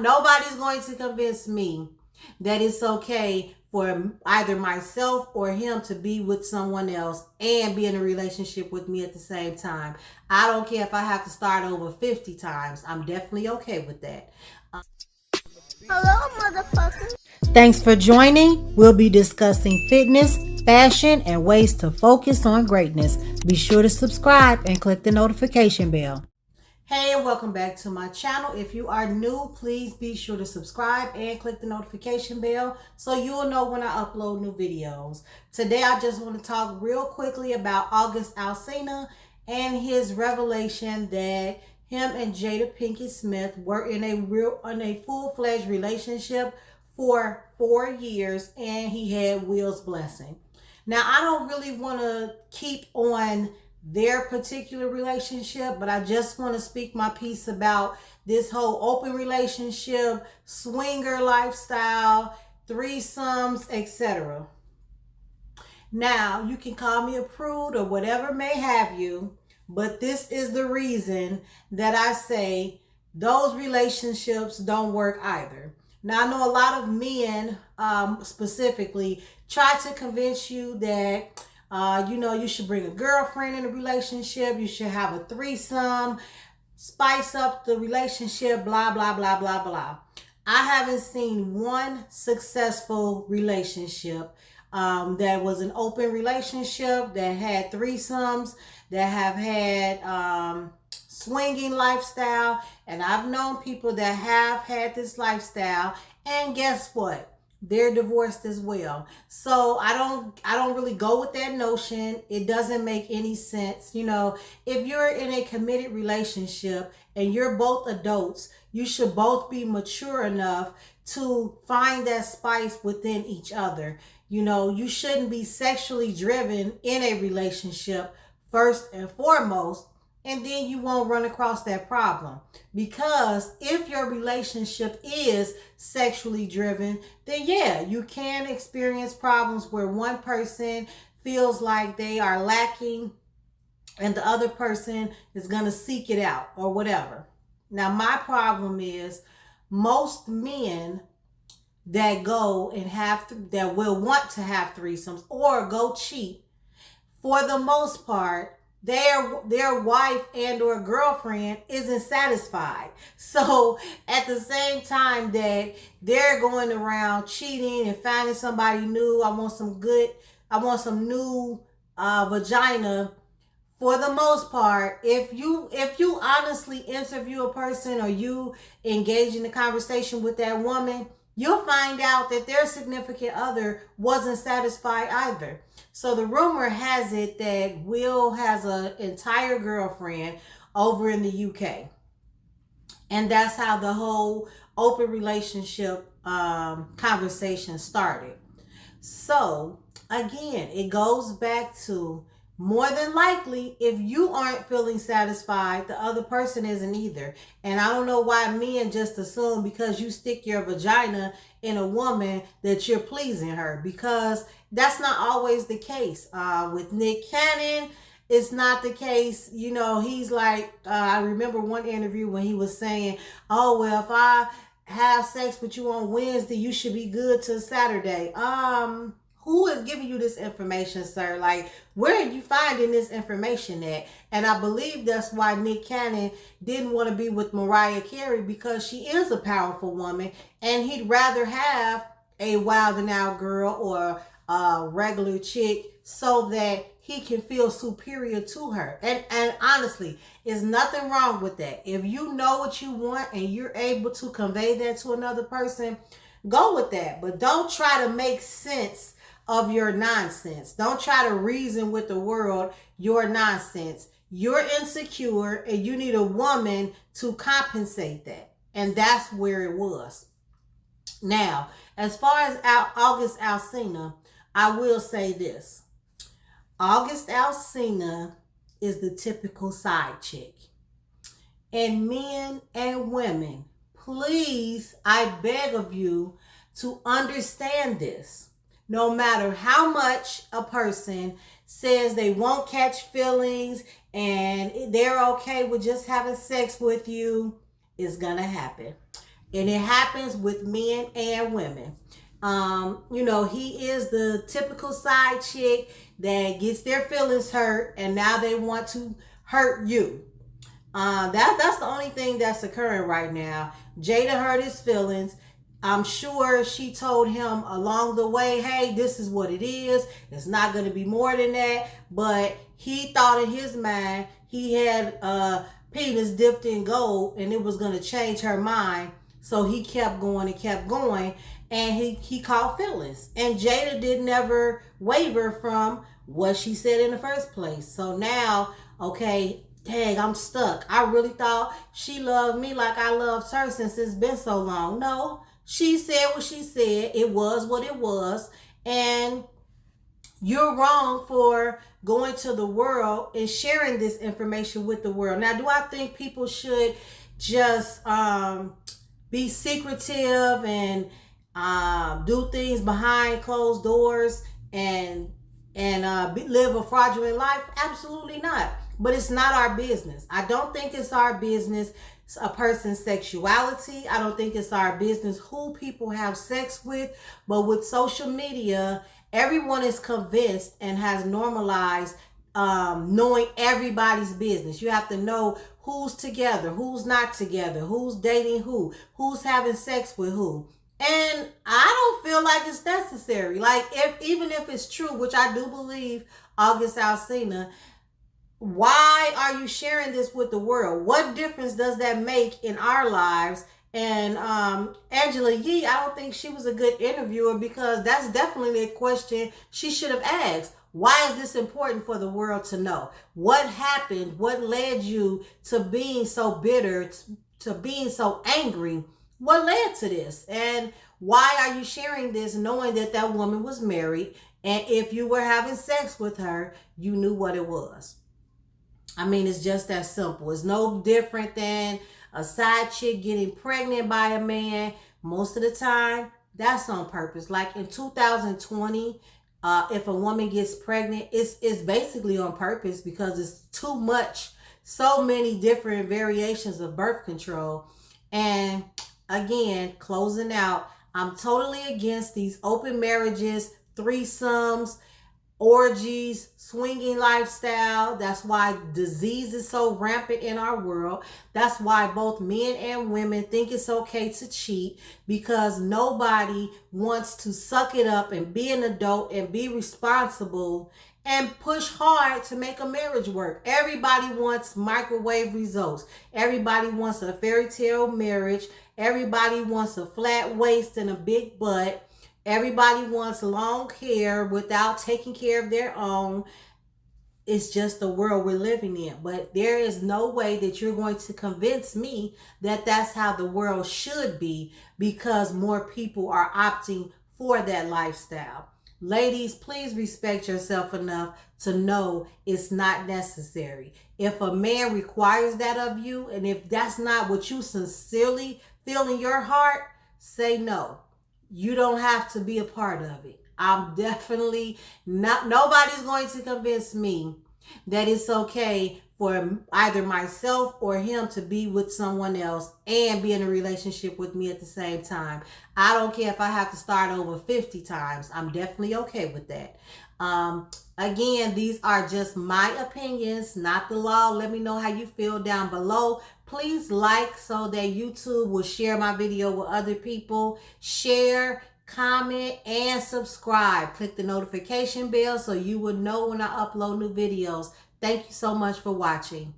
Nobody's going to convince me that it's okay for either myself or him to be with someone else and be in a relationship with me at the same time. I don't care if I have to start over 50 times. I'm definitely okay with that. Hello, motherfucker. Thanks for joining. We'll be discussing fitness, fashion, and ways to focus on greatness. Be sure to subscribe and click the notification bell. Hey, and welcome back to my channel. If you are new, please be sure to subscribe and click the notification bell so you will know when I upload new videos. Today, I just want to talk real quickly about August Alsina and his revelation that him and Jada Pinkett Smith were in a full-fledged relationship for 4 years, and he had Will's blessing. Now, I don't really want to keep on their particular relationship, but I just want to speak my piece about this whole open relationship, swinger lifestyle, threesomes, etc. Now, you can call me a prude or whatever may have you, but this is the reason that I say those relationships don't work either. Now, I know a lot of men specifically try to convince you that you should bring a girlfriend in a relationship. You should have a threesome, spice up the relationship, blah, blah, blah, blah, blah. I haven't seen one successful relationship that was an open relationship, that had threesomes, that have had swinging lifestyle. And I've known people that have had this lifestyle, and guess what? They're divorced as well. So I don't really go with that notion. It doesn't make any sense. If you're in a committed relationship and you're both adults, you should both be mature enough to find that spice within each other. You shouldn't be sexually driven in a relationship first and foremost, and then you won't run across that problem. Because if your relationship is sexually driven, then yeah, you can experience problems where one person feels like they are lacking and the other person is going to seek it out or whatever. Now, my problem is most men that go and that will want to have threesomes or go cheat, for the most part, their wife and or girlfriend isn't satisfied. So at the same time that they're going around cheating and finding somebody new, I want some new vagina. For the most part, if you honestly interview a person or you engage in a conversation with that woman, you'll find out that their significant other wasn't satisfied either. So the rumor has it that Will has an entire girlfriend over in the UK. And that's how the whole open relationship conversation started. So again, it goes back to, more than likely, if you aren't feeling satisfied, the other person isn't either. And I don't know why men just assume because you stick your vagina in a woman that you're pleasing her, because that's not always the case. With Nick Cannon, it's not the case. He's like, I remember one interview when he was saying, oh, well, if I have sex with you on Wednesday, you should be good till Saturday. Who is giving you this information, sir? Like, where are you finding this information at? And I believe that's why Nick Cannon didn't want to be with Mariah Carey, because she is a powerful woman, and he'd rather have a wild and out girl or a regular chick so that he can feel superior to her. And honestly, there's nothing wrong with that. If you know what you want and you're able to convey that to another person, go with that. But don't try to make sense of your nonsense. Don't try to reason with the world your nonsense. You're insecure and you need a woman to compensate that. And that's where it was. Now, as far as August Alsina, I will say this. August Alsina is the typical side chick. And men and women, please, I beg of you to understand this. No matter how much a person says they won't catch feelings and they're okay with just having sex with you, it's gonna happen. And it happens with men and women. You know, he is the typical side chick that gets their feelings hurt and now they want to hurt you. That's the only thing that's occurring right now. Jada hurt his feelings. I'm sure she told him along the way, hey, this is what it is. It's not going to be more than that. But he thought in his mind he had penis dipped in gold and it was going to change her mind. So he kept going and kept going. And he caught feelings. And Jada did never waver from what she said in the first place. So now, okay, dang, I'm stuck. I really thought she loved me like I loved her since it's been so long. No, she said what she said. It was what it was. And you're wrong for going to the world and sharing this information with the world. Now, do I think people should just be secretive and do things behind closed doors and live a fraudulent life? Absolutely not. But it's not our business. I don't think it's our business a person's sexuality. I don't think it's our business who people have sex with. But with social media, everyone is convinced and has normalized knowing everybody's business. You have to know who's together, who's not together, who's dating who's having sex with who. And I don't feel like it's necessary. Like, even if it's true, which I do believe, August Alsina, why are you sharing this with the world? What difference does that make in our lives? And Angela Yee, I don't think she was a good interviewer, because that's definitely a question she should have asked. Why is this important for the world to know? What happened? What led you to being so bitter, to being so angry? What led to this? And why are you sharing this knowing that that woman was married? And if you were having sex with her, you knew what it was. I mean, it's just that simple. It's no different than a side chick getting pregnant by a man. Most of the time, that's on purpose. Like in 2020, if a woman gets pregnant, it's basically on purpose, because it's too much. So many different variations of birth control. And again, closing out, I'm totally against these open marriages, threesomes, orgies, swinging lifestyle. That's why disease is so rampant in our world. That's why both men and women think it's okay to cheat, because nobody wants to suck it up and be an adult and be responsible and push hard to make a marriage work. Everybody wants microwave results. Everybody wants a fairy tale marriage. Everybody wants a flat waist and a big butt. Everybody wants long hair without taking care of their own. It's just the world we're living in. But there is no way that you're going to convince me that that's how the world should be, because more people are opting for that lifestyle. Ladies, please respect yourself enough to know it's not necessary. If a man requires that of you, and if that's not what you sincerely feel in your heart, say no. You don't have to be a part of it. I'm definitely not, nobody's going to convince me that it's okay for either myself or him to be with someone else and be in a relationship with me at the same time. I don't care if I have to start over 50 times. I'm definitely okay with that. Again, these are just my opinions, not the law. Let me know how you feel down below. Please like so that YouTube will share my video with other people. Share, comment, and subscribe. Click the notification bell so you will know when I upload new videos. Thank you so much for watching.